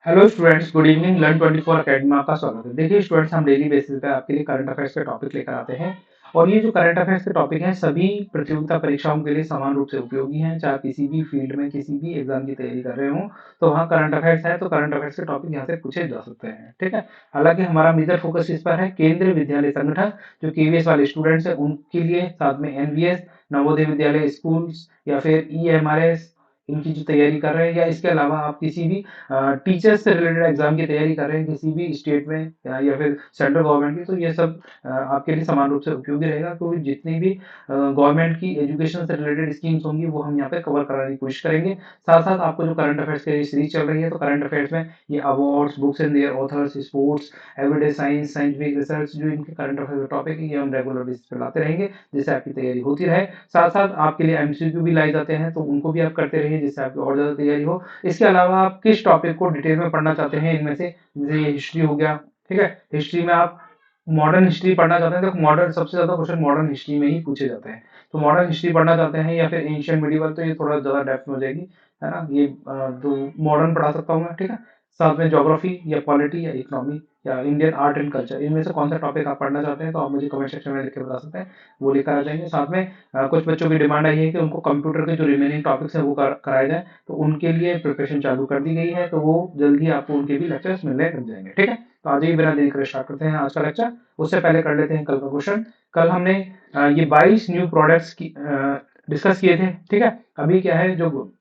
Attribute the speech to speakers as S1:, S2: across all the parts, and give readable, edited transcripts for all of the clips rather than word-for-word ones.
S1: Hello students, good evening. Learn 24 academy में आपका स्वागत है। देखिए स्टूडेंट्स, हम डेली बेसिस पे आपके लिए करंट अफेयर्स के टॉपिक लेकर आते हैं और ये जो करंट अफेयर्स के टॉपिक हैं सभी प्रतियोगिता परीक्षाओं के लिए समान रूप से उपयोगी हैं। चाहे किसी भी फील्ड में किसी भी एग्जाम की तैयारी कर रहे हो तो वहाँ करंट अफेयर्स है तो करंट अफेयर्स के टॉपिक यहाँ से पूछे जा सकते हैं। ठीक है। हालांकि हमारा मेजर फोकस इस पर है केंद्रीय विद्यालय संगठन जो केवीएस वाले स्टूडेंट्स हैं उनके लिए, साथ में एनवीएस नवोदय विद्यालय स्कूल्स या फिर ईएमआरएस इनकी जो तैयारी कर रहे हैं, या इसके अलावा आप किसी भी टीचर्स से रिलेटेड एग्जाम की तैयारी कर रहे हैं किसी भी स्टेट में या फिर सेंट्रल गवर्नमेंट की, तो ये सब आपके लिए समान रूप से उपयोगी रहेगा क्योंकि जितनी भी गवर्नमेंट की एजुकेशन से रिलेटेड स्कीम्स होंगी वो हम यहाँ पे कवर कराने की कोशिश करेंगे। साथ साथ आपको जो करंट अफेयर्स की सीरीज चल रही है तो करंट अफेयर्स में ये awards, books and their authors, sports, everyday science, scientific research, जो इनके करंट अफेयर टॉपिक है ये हम रेगुलर बेसिस पे लाते रहेंगे जिससे आपकी तैयारी होती रहे। साथ साथ आपके लिए एमसीक्यू भी लाए जाते हैं तो उनको भी आप करते रहिए जिससे आपकी और ज्यादा तैयारी हो। इसके अलावा आप किस टॉपिक को डिटेल में पढ़ना चाहते हैं इनमें से, जैसे ये हिस्ट्री हो गया। ठीक है, हिस्ट्री में आप मॉडर्न हिस्ट्री पढ़ना चाहते हैं तो मॉडर्न सबसे ज्यादा क्वेश्चन मॉडर्न हिस्ट्री में ही पूछे जाते हैं। तो मॉडर्न हिस्ट्री पढ़ना चाहते हैं या फिर एंशियंट मिडिवल, तो ये थोड़ा ज्यादा डेप्थ में हो जाएगी, है ना। ये तो मॉडर्न पढ़ा सकता हूँ मैं। ठीक है। साथ में ज्योग्राफी या पॉलिटी या इकोनॉमी या इंडियन आर्ट एंड कल्चर, इनमें से कौन सा टॉपिक आप पढ़ना चाहते हैं तो आप मुझे कमेंट सेक्शन में लिख के बता सकते हैं, वो लेकर आ जाएंगे। साथ में कुछ बच्चों की डिमांड आई है कि उनको कंप्यूटर के जो रिमेनिंग टॉपिक्स हैं वो कराए जाए, तो उनके लिए प्रिपरेशन चालू कर दी गई है, तो वो जल्दी आपको उनके भी लेक्चर्स मिलने लग जाएंगे। ठीक है। तो आज ही बिना देरी करे स्टार्ट करते हैं आज का लेक्चर। उससे पहले कर लेते हैं कल का क्वेश्चन। कल हमने ये 22 न्यू प्रोडक्ट्स की डिस्कस किए थे। ठीक है। अभी क्या है, जो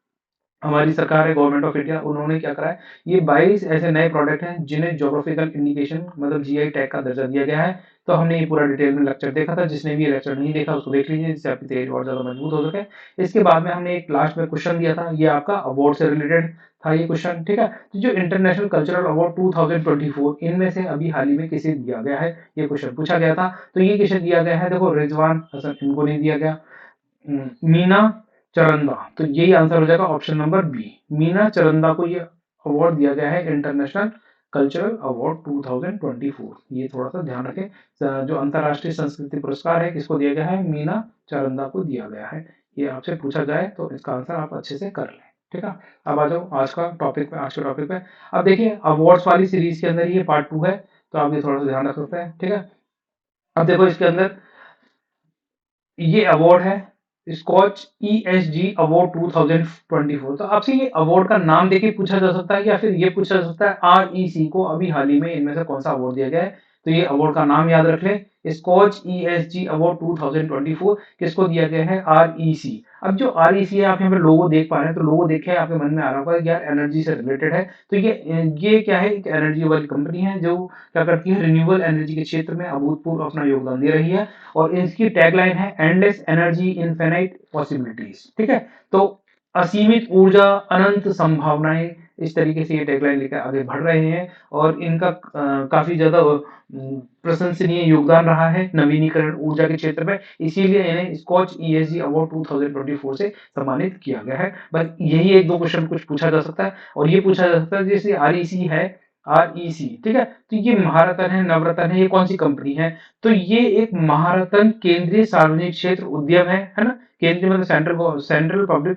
S1: हमारी सरकार है गवर्नमेंट ऑफ इंडिया, उन्होंने क्या करा है, ये 22 ऐसे नए प्रोडक्ट हैं जिन्हें ज्योग्राफिकल इंडिकेशन मतलब जीआई टैग का दर्जा दिया गया है। तो हमने ये पूरा डिटेल में लेक्चर देखा था, जिसने भी ये लेक्चर नहीं देखा उसको देख लीजिए जिससे आपकी तैयारी और ज्यादा मजबूत हो सके। इसके बाद में हमने एक लास्ट में क्वेश्चन दिया था, ये आपका अवार्ड से रिलेटेड था ये क्वेश्चन। ठीक है। तो जो इंटरनेशनल कल्चरल अवार्ड 2024 इनमें से अभी हाल ही में किसे दिया गया है, ये क्वेश्चन पूछा गया था। तो ये किसे दिया गया है, देखो रिजवान हसन इनको नहीं दिया गया, मीना चरंदा, तो यही आंसर हो जाएगा ऑप्शन नंबर बी। मीना चरंदा को ये अवार्ड दिया गया है इंटरनेशनल कल्चरल अवार्ड 2024। ये थोड़ा सा ध्यान रखें। जो अंतरराष्ट्रीय संस्कृति पुरस्कार है किसको दिया गया है, मीना चरंदा को दिया गया है। ये आपसे पूछा जाए तो इसका आंसर आप अच्छे से कर लें। ठीक है। अब आ जाओ आज का टॉपिक पे, आज के टॉपिक पे। अब देखिए अवार्ड्स वाली सीरीज के अंदर ये पार्ट 2 है, तो आप ये थोड़ा सा ध्यान रख सकते हैं। ठीक है। अब देखो इसके अंदर ये अवार्ड है स्कॉच ईएसजी अवार्ड 2024। तो आपसे ये अवार्ड का नाम देके पूछा जा सकता है या फिर ये पूछा जा सकता है आरईसी को अभी हाल ही में इनमें से कौन सा अवार्ड दिया गया है। तो ये अवार्ड का नाम याद रख लें, स्कॉच ईएसजी अवार्ड 2024 किसको दिया गया है, आरईसी। अब जो आरईसी है आप यहाँ पे लोगो देख पा रहे हैं, तो लोगो देखे आपके मन में आ रहा होगा यार एनर्जी से रिलेटेड है। तो ये क्या है, एक एनर्जी वाली कंपनी है जो क्या करती है, रिन्यूएबल एनर्जी के क्षेत्र में अभूतपूर्व अपना योगदान दे रही है। और इसकी टैगलाइन है एंडलेस एनर्जी इनफिनाइट पॉसिबिलिटीज। ठीक है। तो असीमित ऊर्जा अनंत संभावनाएं, इस तरीके से ये टैगलाइन लेकर आगे बढ़ रहे हैं और इनका काफी ज्यादा प्रशंसनीय योगदान रहा है नवीनीकरण ऊर्जा के क्षेत्र में, इसीलिए इन्हें स्कॉच ईएसजी अवार्ड 2024 से सम्मानित किया गया है। बस यही एक दो क्वेश्चन कुछ पूछा जा सकता है और ये पूछा जा सकता है जैसे आरईसी है, आरईसी। ठीक है। तो ये महारत्न है, नवरत्न है, ये कौन सी कंपनी है, तो ये एक महारत्न केंद्रीय सार्वजनिक क्षेत्र उद्यम है ना। केंद्रीय मतलब सेंट्रल पब्लिक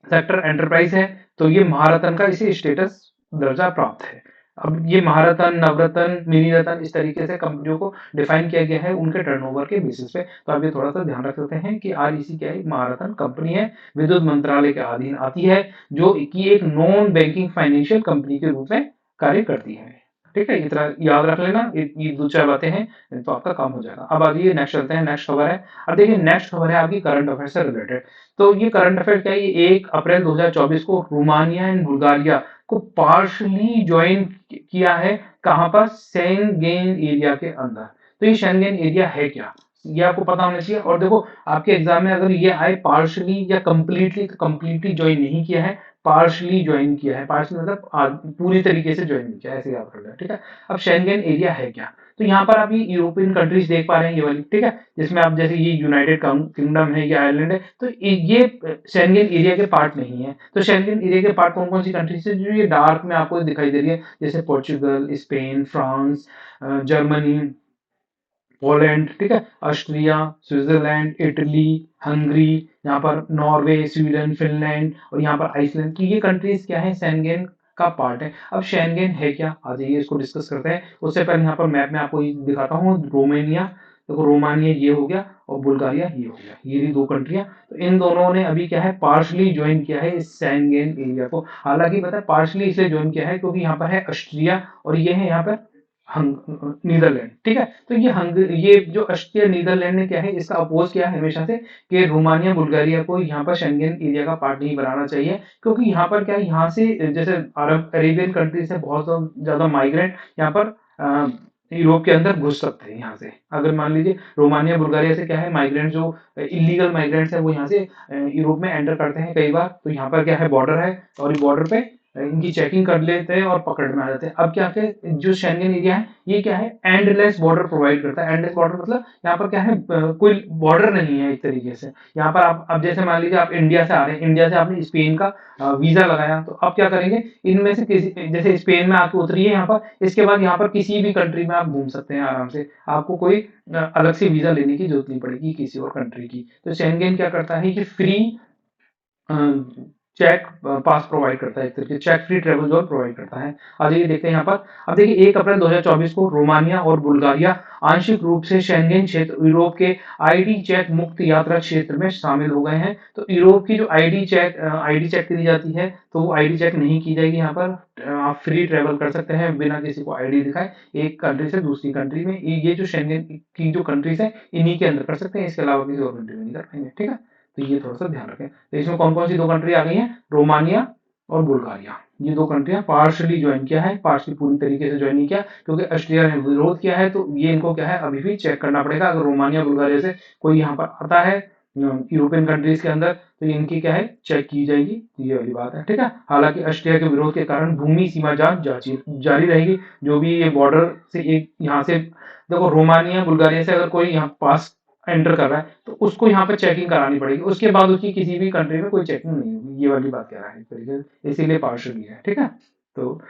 S1: सेक्टर एंटरप्राइज है। तो ये महारत्न का इसे स्टेटस दर्जा प्राप्त है। अब ये महारत्न, नवरत्न, मिनी रत्न इस तरीके से कंपनियों को डिफाइन किया गया है उनके टर्नओवर के बेसिस पे। तो आप ये थोड़ा सा ध्यान रख सकते हैं कि आरईसी क्या है, महारत्न कंपनी है, विद्युत मंत्रालय के अधीन आती है, जो कि एक नॉन बैंकिंग फाइनेंशियल कंपनी के रूप में कार्य करती है। ठीक है, इतना याद रख लेना, ये दो चार बातें हैं तो आपका काम हो जाएगा। अब आइए नेक्स्ट चलते हैं, नेक्स्ट खबर है। अब देखिए नेक्स्ट खबर है आपकी करंट अफेयर से रिलेटेड। तो ये करंट अफेयर क्या है, ये 1 अप्रैल 2024 को रोमानिया एंड बुल्गारिया को पार्शली ज्वाइन किया है। कहां पर, शेंगेन एरिया के अंदर। तो ये शेंगेन एरिया है क्या, ये आपको पता होना चाहिए। और देखो आपके एग्जाम में अगर ये आए पार्शली या कंप्लीटली, तो कंप्लीटली ज्वाइन नहीं किया है, पार्शली ज्वाइन किया है। पार्शली मतलब पूरी तरीके से ज्वाइन नहीं किया, ऐसे याद कर लें। ठीक है। अब शेंगेन एरिया है क्या, तो यहाँ पर आप ये यूरोपियन कंट्रीज देख पा रहे हैं ये वाली। ठीक है। जिसमें आप जैसे ये यूनाइटेड किंगडम है या आयरलैंड है, तो ये शेंगेन एरिया के पार्ट नहीं है। तो शेंगेन एरिया के पार्ट कौन कौन सी कंट्रीज है जो ये डार्क में आपको दिखाई दे रही है, जैसे Portugal, Spain, France, Germany, Poland. ठीक है। ऑस्ट्रिया, स्विट्जरलैंड, इटली, हंगरी, यहाँ पर नॉर्वे, स्वीडन, फिनलैंड और यहाँ पर आइसलैंड की ये कंट्रीज क्या है, शेंगेन का पार्ट है। अब शेंगेन है क्या, आ जाइए इसको डिस्कस करते हैं। उससे पहले यहाँ पर मैप में आपको दिखाता हूँ। रोमानिया, देखो रोमानिया ये हो गया और बुल्गारिया ये हो गया, ये रही दो कंट्रियां। तो इन दोनों ने अभी क्या है, पार्शली ज्वाइन किया है इस शेंगेन एरिया को। हालांकि पता है पार्शली इसलिए ज्वाइन किया है क्योंकि यहाँ पर है ऑस्ट्रिया और ये है यहाँ पर नीदरलैंड, ठीक है। तो ये जो ऑस्ट्रिया नीदरलैंड ने क्या है, इसका अपोज किया है हमेशा से कि रोमानिया बुल्गारिया को यहाँ पर शेंगेन एरिया का पार्ट नहीं बनाना चाहिए, क्योंकि यहाँ पर क्या है, यहाँ से जैसे अरब अरेबियन कंट्री से बहुत ज्यादा माइग्रेंट यहाँ पर यूरोप के अंदर घुस सकते हैं। यहाँ से अगर मान लीजिए रोमानिया बुल्गारिया से क्या है, माइग्रेंट जो इलीगल माइग्रेंट्स है वो यहाँ से यूरोप में एंटर करते हैं कई बार। तो यहाँ पर क्या है, बॉर्डर है और बॉर्डर पे इनकी चेकिंग कर लेते हैं और पकड़ में आ जाते हैं। अब क्या है, जो शेंगेन एरिया है ये क्या है, एंडलेस बॉर्डर प्रोवाइड करता है। एंडलेस बॉर्डर मतलब यहाँ पर क्या है, कोई बॉर्डर नहीं है एक तरीके से। यहाँ पर आप अब जैसे मान लीजिए आप इंडिया से आ रहे हैं, इंडिया से आपने स्पेन का वीजा लगाया, तो आप क्या करेंगे, इनमें से किसी, जैसे स्पेन में आके उतरिए यहाँ पर, इसके बाद यहाँ पर किसी भी कंट्री में आप घूम सकते हैं आराम से। आपको कोई अलग से वीजा लेने की जरूरत नहीं पड़ेगी किसी और कंट्री की। तो शेंगेन क्या करता है कि फ्री चेक पास प्रोवाइड करता है, एक तरीके check free travel zone provide करता है। आज ये देखते हैं यहाँ पर। अब देखिए 1 अप्रैल 2024 को रोमानिया और बुल्गारिया आंशिक रूप से शेंगेन क्षेत्र यूरोप के आईडी चेक मुक्त यात्रा क्षेत्र में शामिल हो गए हैं। तो यूरोप की जो आईडी चेक करी जाती है, तो वो आईडी चेक नहीं की जाएगी। यहाँ पर आप फ्री ट्रेवल कर सकते हैं बिना किसी को आईडी दिखाए एक कंट्री से दूसरी कंट्री में। ये जो शेंगेन की जो कंट्रीज है इन्हीं के अंदर कर सकते हैं, इसके अलावा किसी और कंट्री में नहीं कर पाएंगे, ठीक है। तो ये थोड़ा सा ध्यान रखें। तो इसमें कौन कौन सी दो कंट्री आ गई हैं, रोमानिया और बुल्गारिया। ये दो कंट्रियां पार्शली ज्वाइन किया है, पार्शली पूरी तरीके से ज्वाइन नहीं किया क्योंकि ऑस्ट्रिया ने विरोध किया है। तो ये इनको क्या है, अभी भी चेक करना पड़ेगा। अगर रोमानिया बुल्गारिया से कोई यहाँ पर आता है यूरोपियन कंट्रीज के अंदर, तो इनकी क्या है, चेक की जाएगी, ये वाली बात है, ठीक है। हालांकि ऑस्ट्रिया के विरोध के कारण भूमि सीमा जांच जारी रहेगी। जो भी ये बॉर्डर से एक यहाँ से देखो, रोमानिया बुल्गारिया से अगर कोई यहाँ पास एंटर कर रहा है तो उसको यहाँ पे चेकिंग करानी पड़ेगी, उसके बाद उसकी किसी भी कंट्री में कोई चेकिंग नहीं होगी। ये वाली बात कह रहा है एक तरीके से, इसीलिए पार्शली है, ठीक है। तो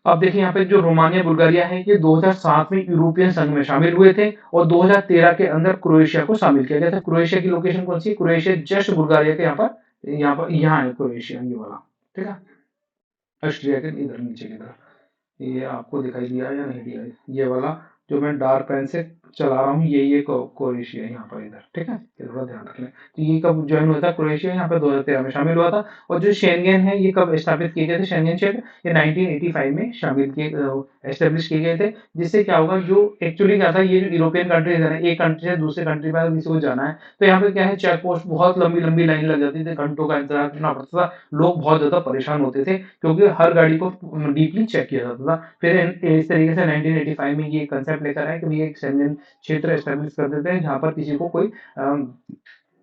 S1: अब देखिए यहाँ पे जो रोमानिया बुल्गारिया है ये 2007 में यूरोपियन संघ में शामिल हुए थे और 2013 के अंदर क्रोएशिया को शामिल किया गया था। क्रोएशिया की लोकेशन कौन सी है, क्रोएशिया जस्ट बुल्गारिया के यहाँ है क्रोएशिया, ये वाला, ठीक है। ऑस्ट्रिया के इधर नीचे की तरफ, ये आपको दिखाई दिया या नहीं दिया, ये वाला जो मैं डार्क पेन से चला रहा हूँ, ये क्रोएशिया यहाँ पर इधर, ठीक है। ये थोड़ा ध्यान रखना। तो ये कब ज्वाइन हुआ था, क्रोएशिया यहाँ पर 2013 में शामिल हुआ था। और जो शेंगेन है ये कब स्थापित किए गए थे, शेंगेन क्षेत्र ये 1985 में शामिल किए एस्टेब्लिश किए गए थे। जिससे क्या होगा, जो एक्चुअली क्या था, ये जो यूरोपियन कंट्रीज है, एक कंट्री से दूसरे कंट्री में किसी को जाना है तो यहाँ पे क्या है, चेक पोस्ट बहुत लंबी लंबी लाइन लग जाती थी, घंटों का इंतजार करना पड़ता था। लोग बहुत ज्यादा परेशान होते थे क्योंकि हर गाड़ी को डीपली चेक किया जाता था। फिर इस तरीके से 1985 में ये कंसेप्ट लेकर आए कि ये एक शेंगेन क्षेत्र एस्टेब्लिश कर देते हैं जहाँ पर किसी को कोई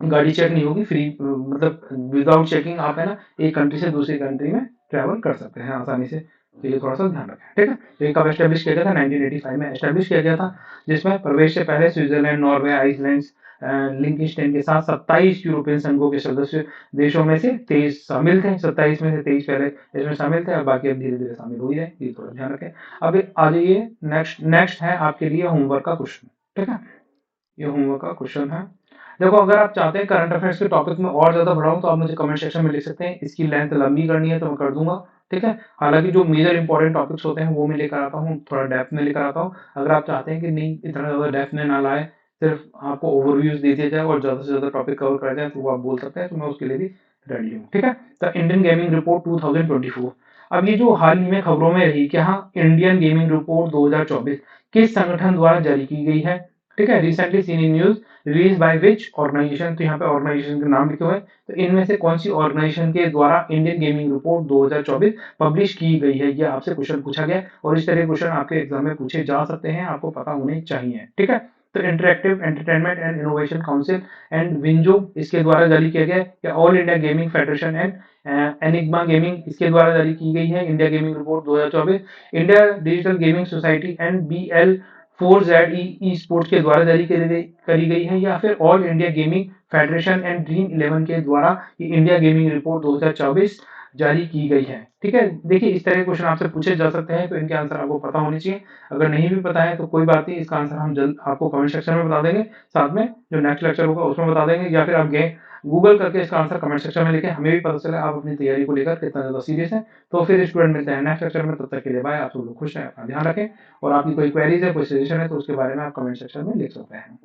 S1: गाड़ी चेक नहीं होगी, फ्री मतलब विदाउट चेकिंग आप है ना एक कंट्री से दूसरी कंट्री में ट्रेवल कर सकते हैं आसानी से। तो ये थोड़ा सा ध्यान रखें, ठीक है। तो ये कब एस्टेब्लिश किया गया था, 1985 में एस्टेब्लिश किया गया था। जिसमें प्रवेश से पहले स्विट्जरलैंड, नॉर्वे, आइसलैंड, लिंकनस्टेन के साथ 27 यूरोपियन संघों के सदस्य देशों में से 23 शामिल थे। 27 में से 23 पहले इसमें शामिल थे और बाकी अब धीरे धीरे शामिल हो ही जाए, ये थोड़ा ध्यान रखें। अब आ जाइए नेक्स्ट है आपके लिए होमवर्क का क्वेश्चन, ठीक है। ये होमवर्क का क्वेश्चन है। देखो अगर आप चाहते हैं करंट अफेयर्स के टॉपिक में और ज्यादा बढ़ाऊं तो आप मुझे कमेंट सेक्शन में लिख सकते हैं। इसकी लेंथ लंबी करनी है तो मैं कर दूंगा, ठीक है। हालांकि जो मेजर इंपॉर्टेंट टॉपिक्स होते हैं वो मैं लेकर आता हूँ, थोड़ा डेप्थ में लेकर आता हूँ। अगर आप चाहते हैं कि नहीं इतना ज्यादा डेप्थ में ना लाए, सिर्फ आपको ओवरव्यूज दे दिया जाए और ज्यादा से ज्यादा टॉपिक कवर कर जाए, तो वो आप बोल सकते हैं, तो मैं उसके लिए भी रेडी हूँ, ठीक है। The Indian gaming report 2024। अब ये जो हाल ही में खबरों में रही कि हाँ, इंडियन गेमिंग रिपोर्ट 2024 किस संगठन द्वारा जारी की गई है, ठीक है। Recently seen in news release by which organisation, तो यहाँ पे ऑर्गेनाइजेशन के नाम लिखे हुए हैं। तो इनमें से कौन सी ऑर्गेनाइजेशन के द्वारा इंडियन गेमिंग रिपोर्ट 2024 पब्लिश की गई है, ये आपसे क्वेश्चन पूछा गया और इस तरह के क्वेश्चन आपके एग्जाम में पूछे जा सकते हैं, आपको पता होने चाहिए, ठीक है। तो interactive entertainment and innovation council and WinZO इसके द्वारा जारी किया गया है, या all India gaming federation and enigma gaming इसके द्वारा जारी की गई है India gaming report 2024, India digital gaming society and BL4ZE e sports के द्वारा जारी करी गई है, या फिर all India gaming federation and dream 11 के द्वारा ये इंडिया गेमिंग रिपोर्ट 2024 जारी की गई है, ठीक है। देखिए इस तरह के क्वेश्चन आपसे पूछे जा सकते हैं, तो इनके आंसर आपको पता होने चाहिए। अगर नहीं भी पता है तो कोई बात नहीं, इसका आंसर हम जल्द आपको कमेंट सेक्शन में बता देंगे, साथ में जो नेक्स्ट लेक्चर होगा उसमें बता देंगे, या फिर आप गूगल करके इसका आंसर कमेंट सेक्शन में लिखें, हमें भी पता चले आप अपनी तैयारी को लेकर कितना ज़्यादा सीरियस हैं। तो फिर स्टूडेंट मिलते हैं नेक्स्ट लेक्चर में, तब तक के लिए बाय। आप सब लोग खुश रहें, अपना ध्यान रखें और आपकी कोई क्वेरीज़ है, कोई सजेशन है तो उसके बारे में आप कमेंट सेक्शन में लिख सकते हैं।